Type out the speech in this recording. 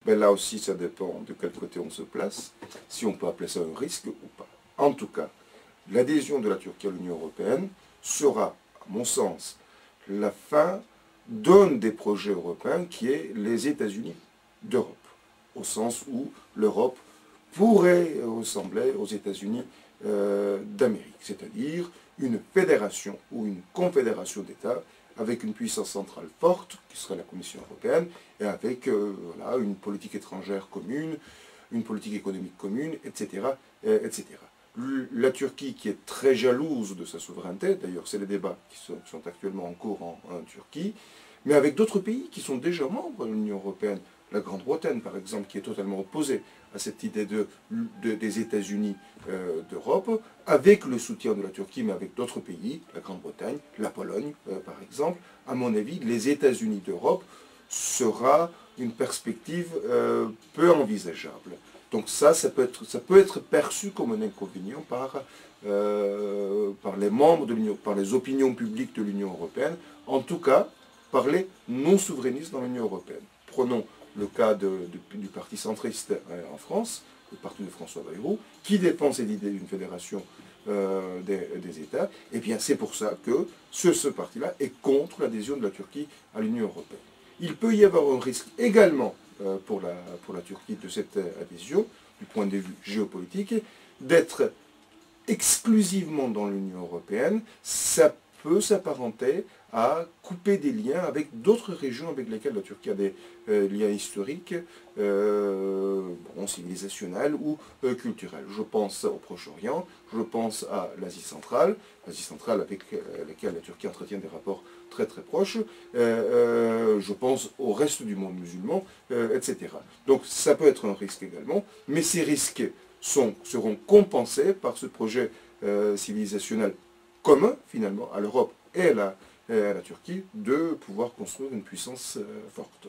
Ben là aussi, ça dépend de quel côté on se place, si on peut appeler ça un risque ou pas. En tout cas, l'adhésion de la Turquie à l'Union européenne sera, à mon sens, la fin d'un des projets européens qui est les États-Unis d'Europe, au sens où l'Europe pourrait ressembler aux États-Unis d'Amérique, c'est-à-dire une fédération ou une confédération d'États avec une puissance centrale forte, qui serait la Commission européenne, et avec voilà, une politique étrangère commune, une politique économique commune, etc., etc. La Turquie, qui est très jalouse de sa souveraineté, d'ailleurs c'est les débats qui sont actuellement en cours en Turquie, mais avec d'autres pays qui sont déjà membres de l'Union européenne, la Grande-Bretagne par exemple, qui est totalement opposée à cette idée des États-Unis d'Europe, avec le soutien de la Turquie, mais avec d'autres pays, la Grande-Bretagne, la Pologne par exemple, à mon avis, les États-Unis d'Europe sera une perspective peu envisageable. Donc ça peut être perçu comme un inconvénient par les membres de l'Union, par les opinions publiques de l'Union européenne, en tout cas par les non-souverainistes dans l'Union européenne. Prenons le cas du parti centriste en France, le parti de François Bayrou, qui défend cette idée d'une fédération des États, et bien c'est pour ça que ce parti-là est contre l'adhésion de la Turquie à l'Union européenne. Il peut y avoir un risque également pour la Turquie de cette adhésion, du point de vue géopolitique, d'être exclusivement dans l'Union européenne. Ça peut s'apparenter à couper des liens avec d'autres régions avec lesquelles la Turquie a des liens historiques, civilisationnels ou culturels. Je pense au Proche-Orient, je pense à l'Asie centrale avec laquelle la Turquie entretient des rapports très très proches, je pense au reste du monde musulman, etc. Donc ça peut être un risque également, mais ces risques seront compensés par ce projet civilisationnel commun, finalement, à l'Europe et à la Turquie, de pouvoir construire une puissance forte.